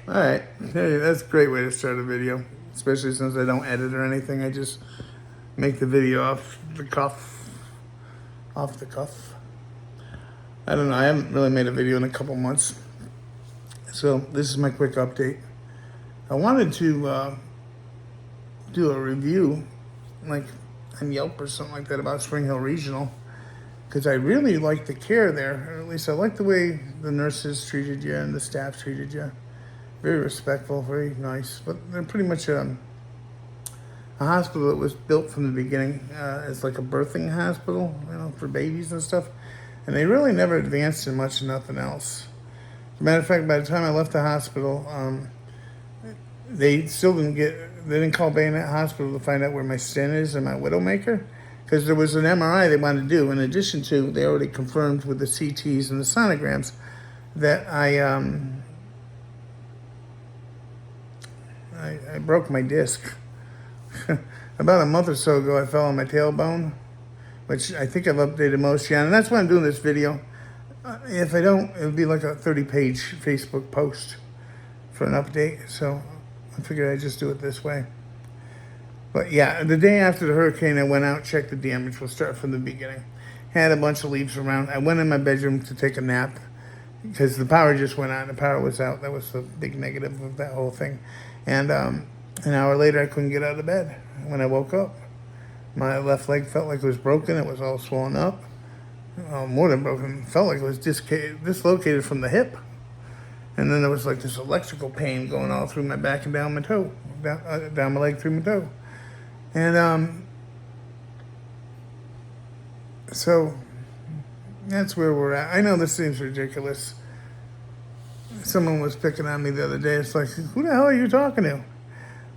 All right. Hey, that's a great way to start a video, especially since I don't edit or anything. I just make the video off the cuff. Off the cuff. I don't know. I haven't really made a video in a couple months. So this is my quick update. I wanted to do a review, like on Yelp or something like that, about Spring Hill Regional, because I really like the care there. Or at least I like the way the nurses treated you and the staff treated you. Very respectful, very nice. But they're pretty much a hospital that was built from the beginning as like a birthing hospital, for babies and stuff. And they really never advanced in much of nothing else. As a matter of fact, by the time I left the hospital, they didn't call Bayonet Hospital to find out where my stent is and my widowmaker, because there was an MRI they wanted to do. In addition to, they already confirmed with the CTs and the sonograms that I broke my disc. About a month or so ago, I fell on my tailbone, which I think I've updated most. Yeah, and that's why I'm doing this video. If I don't, it would be like a 30-page Facebook post for an update. So I figured I'd just do it this way. But yeah, the day after the hurricane, I went out, checked the damage. We'll start from the beginning. Had a bunch of leaves around. I went in my bedroom to take a nap because the power just went out. The power was out. That was the big negative of that whole thing. And an hour later, I couldn't get out of bed. When I woke up, my left leg felt like it was broken. It was all swollen up. More than broken. It felt like it was dislocated from the hip. And then there was like this electrical pain going all through my back and down my toe. Down my leg through my toe. And so that's where we're at. I know this seems ridiculous. Someone was picking on me the other day. It's like, who the hell are you talking to?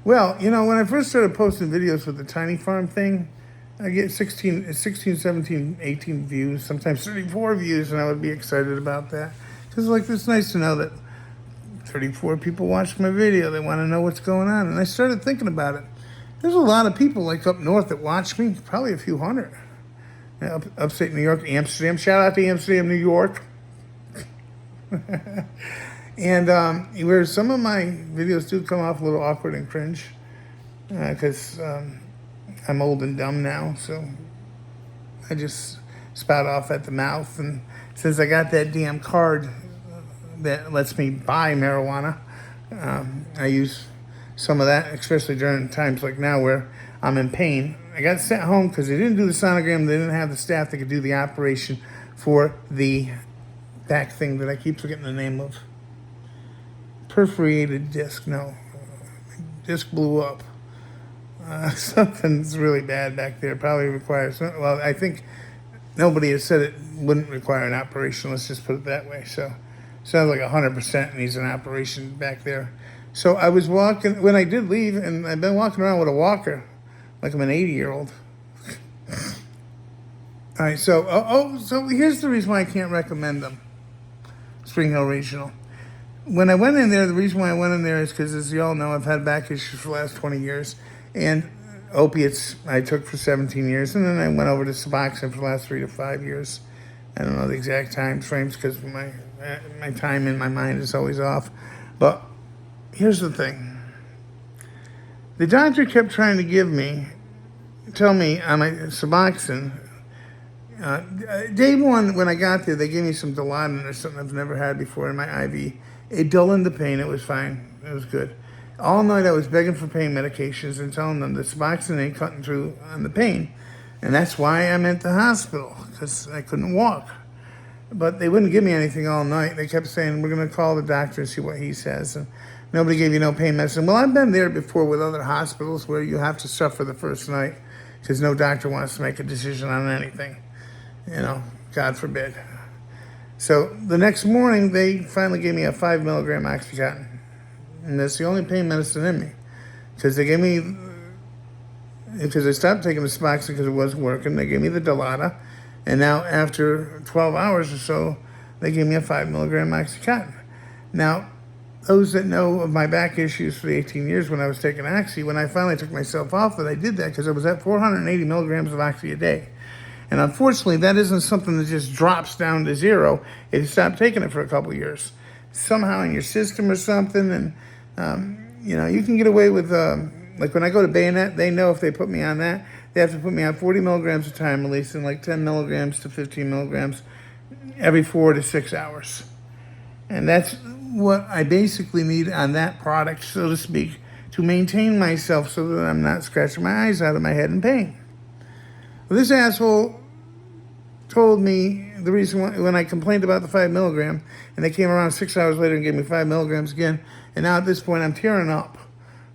Well, when I first started posting videos with the tiny farm thing, I get 16, 17, 18 views, sometimes 34 views, and I would be excited about that. Because it's nice to know that 34 people watched my video. They want to know what's going on. And I started thinking about it. There's a lot of people like up north that watch me, probably a few hundred. Upstate New York, Amsterdam. Shout out to Amsterdam, New York. And where some of my videos do come off a little awkward and cringe, because I'm old and dumb now, so I just spout off at the mouth. And since I got that damn card that lets me buy marijuana, I use some of that, especially during times like now where I'm in pain. I got sent home because they didn't do the sonogram. They didn't have the staff that could do the operation for the back thing that I keep forgetting the name of. Perforated disc. No. Disc blew up. Something's really bad back there. Probably requires... Well, I think nobody has said it wouldn't require an operation. Let's just put it that way. So, sounds like 100% needs an operation back there. So I was walking... When I did leave, and I've been walking around with a walker, like I'm an 80-year-old. All right, so here's the reason why I can't recommend them. Spring Hill Regional. When I went in there, the reason why I went in there is because, as you all know, I've had back issues for the last 20 years. And opiates I took for 17 years. And then I went over to Suboxone for the last 3 to 5 years. I don't know the exact time frames because my time in my mind is always off. But here's the thing. The doctor kept trying to tell me on my Suboxone. Day one, when I got there, they gave me some Dilaudid or something I've never had before in my IV. It dulled the pain. It was fine. It was good. All night I was begging for pain medications and telling them the Suboxone ain't cutting through on the pain. And that's why I'm at the hospital, because I couldn't walk. But they wouldn't give me anything all night. They kept saying, we're going to call the doctor and see what he says. And nobody gave you no pain medicine. Well, I've been there before with other hospitals where you have to suffer the first night because no doctor wants to make a decision on anything. God forbid. So the next morning, they finally gave me a 5 milligram Oxycontin. And that's the only pain medicine in me. Because I stopped taking the Suboxone because it wasn't working. They gave me the Dilaudid. And now after 12 hours or so, they gave me a 5 milligram Oxycontin. Now, those that know of my back issues for the 18 years when I was taking Oxy, when I finally took myself off it, I did that because I was at 480 milligrams of Oxy a day. And unfortunately, that isn't something that just drops down to zero. It stopped taking it for a couple of years. somehow in your system or something. And, you can get away with, like when I go to Bayonet, they know if they put me on that, they have to put me on 40 milligrams of time release and like 10 milligrams to 15 milligrams every 4 to 6 hours. And that's what I basically need on that product, so to speak, to maintain myself so that I'm not scratching my eyes out of my head in pain. Well, this asshole told me the reason why, when I complained about the 5 milligram, and they came around 6 hours later and gave me 5 milligrams again, and now at this point I'm tearing up,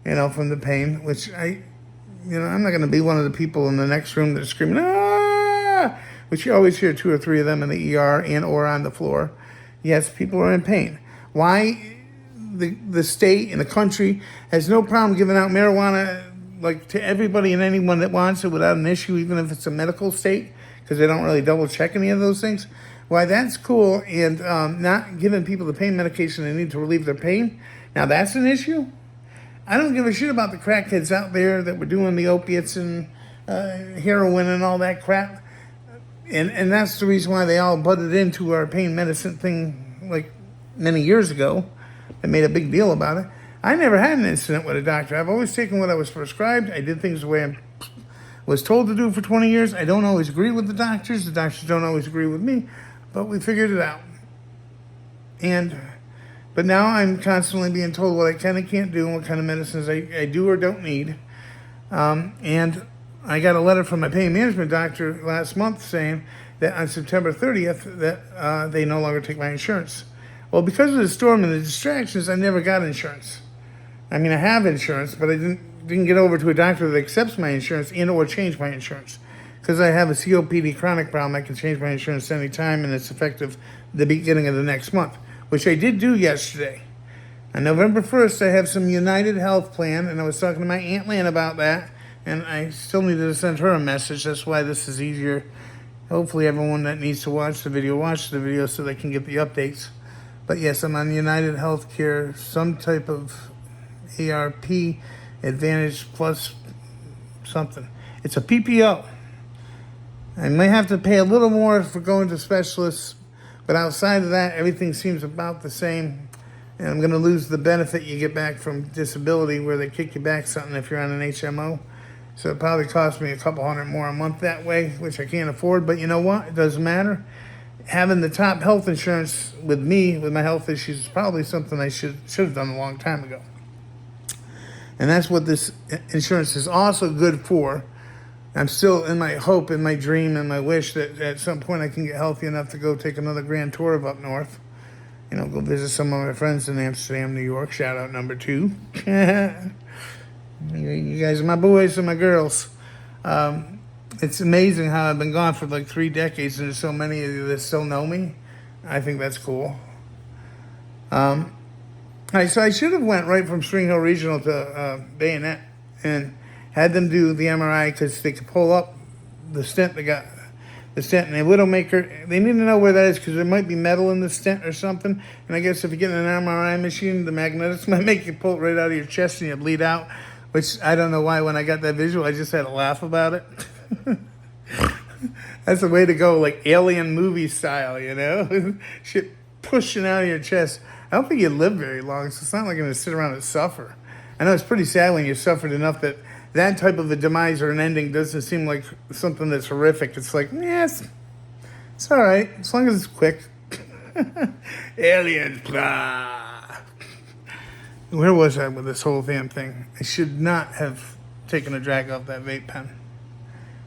from the pain, which I'm not going to be one of the people in the next room that are screaming, ah, which you always hear 2 or 3 of them in the ER and or on the floor. Yes, people are in pain. Why the state and the country has no problem giving out marijuana like to everybody and anyone that wants it without an issue, even if it's a medical state, because they don't really double check any of those things. Why that's cool, and not giving people the pain medication they need to relieve their pain. Now that's an issue. I don't give a shit about the crackheads out there that were doing the opiates and heroin and all that crap. And that's the reason why they all butted into our pain medicine thing like many years ago. They made a big deal about it. I never had an incident with a doctor. I've always taken what I was prescribed. I did things the way I was told to do for 20 years. I don't always agree with the doctors. The doctors don't always agree with me. But we figured it out. But now I'm constantly being told what I can and can't do and what kind of medicines I do or don't need. And I got a letter from my pain management doctor last month saying that on September 30th that they no longer take my insurance. Well, because of the storm and the distractions, I never got insurance. I mean, I have insurance, but I didn't get over to a doctor that accepts my insurance and or change my insurance. Because I have a COPD chronic problem, I can change my insurance any time, and it's effective the beginning of the next month, which I did do yesterday. On November 1st, I have some United Health plan, and I was talking to my Aunt Lynn about that, and I still needed to send her a message. That's why this is easier. Hopefully everyone that needs to watch the video so they can get the updates. But yes, I'm on United Healthcare, some type of ARP, Advantage Plus something. It's a PPO. I may have to pay a little more for going to specialists, but outside of that, everything seems about the same. And I'm going to lose the benefit you get back from disability where they kick you back something if you're on an HMO. So it probably costs me a couple $100 more a month that way, which I can't afford. But you know what? It doesn't matter. Having the top health insurance with me, with my health issues, is probably something I should have done a long time ago. And that's what this insurance is also good for. I'm still in my hope, in my dream, and my wish that at some point I can get healthy enough to go take another grand tour of up north. Go visit some of my friends in Amsterdam, New York. Shout out number 2. You guys are my boys and my girls. It's amazing how I've been gone for like 3 decades and there's so many of you that still know me. I think that's cool. All right, so I should have went right from Spring Hill Regional to Bayonet and had them do the MRI because they could pull up the stent they got. The stent and the Widowmaker, they need to know where that is because there might be metal in the stent or something. And I guess if you get an MRI machine, the magnetics might make you pull it right out of your chest and you bleed out. Which I don't know why when I got that visual, I just had to laugh about it. That's the way to go, like alien movie style, Shit pushing out of your chest. I don't think you live very long, so it's not like I'm going to sit around and suffer. I know it's pretty sad when you've suffered enough that type of a demise or an ending doesn't seem like something that's horrific. It's like, yes, it's all right, as long as it's quick. Aliens, blah. Where was I with this whole damn thing? I should not have taken a drag off that vape pen.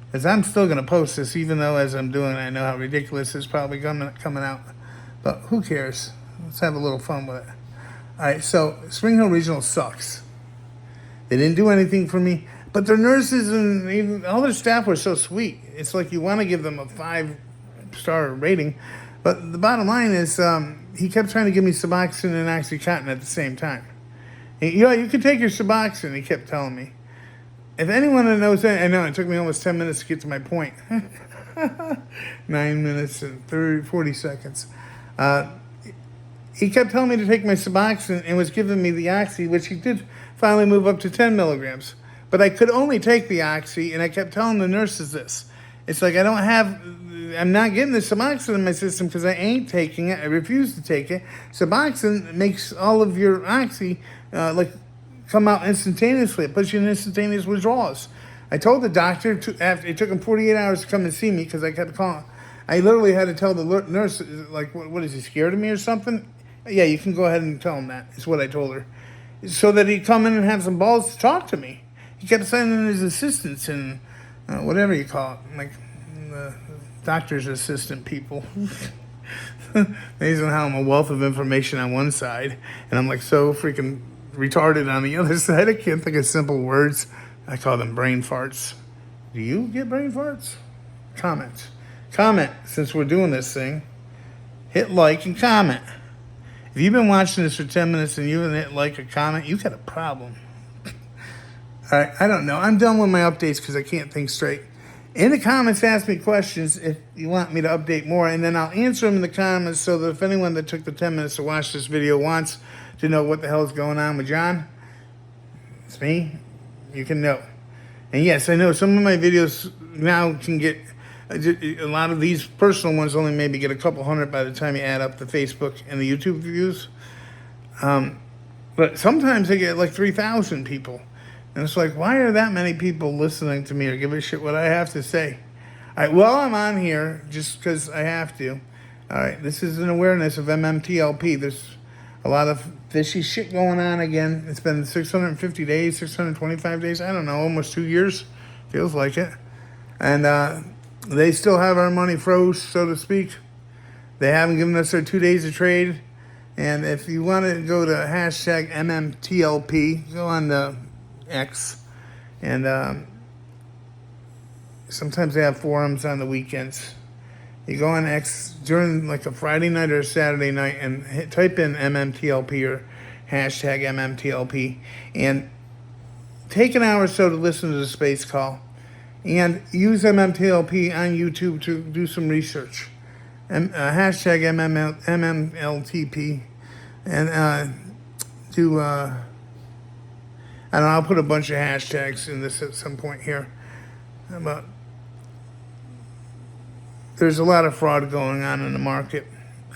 Because I'm still going to post this, even though as I'm doing it, I know how ridiculous it's probably coming out. But who cares? Let's have a little fun with it. All right, so Spring Hill Regional sucks. They didn't do anything for me. But their nurses and even all their staff were so sweet. It's like you want to give them a 5-star rating. But the bottom line is he kept trying to give me Suboxone and Oxycontin at the same time. You can take your Suboxone, he kept telling me. If anyone that knows that, I know it took me almost 10 minutes to get to my point. 9 minutes and 40 seconds. He kept telling me to take my Suboxone and was giving me the Oxy, which he did finally move up to 10 milligrams. But I could only take the Oxy, and I kept telling the nurses this. It's like I don't have I'm not getting the Suboxone in my system because I ain't taking it. I refuse to take it. Suboxone makes all of your oxy come out instantaneously. It puts you in instantaneous withdrawals. I told the doctor after it took him 48 hours to come and see me because I kept calling. I literally had to tell the nurse, like, what is he, scared of me or something? Yeah, you can go ahead and tell him that, is what I told her. So that he'd come in and have some balls to talk to me. He kept sending his assistants and whatever you call it, like the doctor's assistant people. Amazing how I'm a wealth of information on one side, and I'm like so freaking retarded on the other side. I can't think of simple words. I call them brain farts. Do you get brain farts? Comment, since we're doing this thing. Hit like and comment. If you've been watching this for 10 minutes and you haven't hit like or comment, you got a problem. All right, I don't know. I'm done with my updates because I can't think straight. In the comments, ask me questions if you want me to update more, and then I'll answer them in the comments so that if anyone that took the 10 minutes to watch this video wants to know what the hell is going on with John, it's me, you can know. And yes, I know some of my videos now can get, a lot of these personal ones only maybe get a couple hundred by the time you add up the Facebook and the YouTube views. But sometimes they get like 3,000 people. And it's like, why are that many people listening to me or give a shit what I have to say? All right, well, I'm on here just because I have to. All right, this is an awareness of MMTLP. There's a lot of fishy shit going on again. It's been 650 days, 625 days. I don't know, almost 2 years. Feels like it. And they still have our money froze, so to speak. They haven't given us their 2 days of trade. And if you want to go to hashtag MMTLP, go on the X, and sometimes they have forums on the weekends. You go on X during like a Friday night or a Saturday night and type in MMTLP or hashtag MMTLP and take an hour or so to listen to the space call and use MMTLP on YouTube to do some research. Hashtag MMLTP and do I don't know, I'll put a bunch of hashtags in this at some point here. But there's a lot of fraud going on in the market.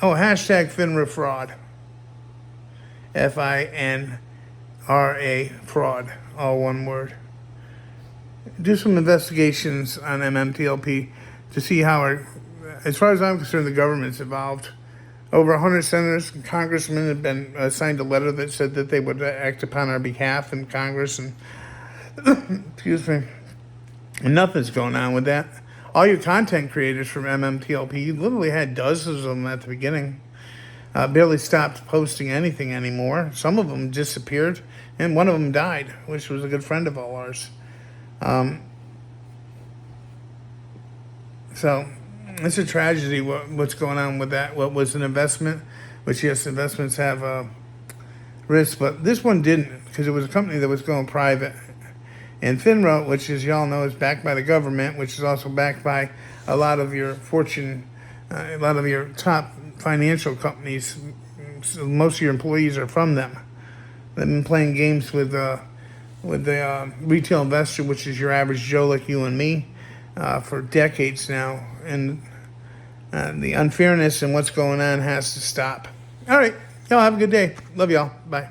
Oh, hashtag FINRA fraud. FINRA fraud, all one word. Do some investigations on MMTLP to see how, as far as I'm concerned, the government's evolved. Over 100 senators and congressmen have been signed a letter that said that they would act upon our behalf in Congress, and excuse me, and nothing's going on with that. All your content creators from MMTLP, you literally had dozens of them at the beginning, barely stopped posting anything anymore. Some of them disappeared, and one of them died, which was a good friend of all ours. So it's a tragedy what's going on with that. What was an investment, which yes, investments have risk, but this one didn't because it was a company that was going private. And FINRA, which as y'all know is backed by the government, which is also backed by a lot of your a lot of your top financial companies. So most of your employees are from them. They've been playing games with the retail investor, which is your average Joe like you and me, for decades now. And the unfairness and what's going on has to stop. All right. Y'all have a good day. Love y'all. Bye.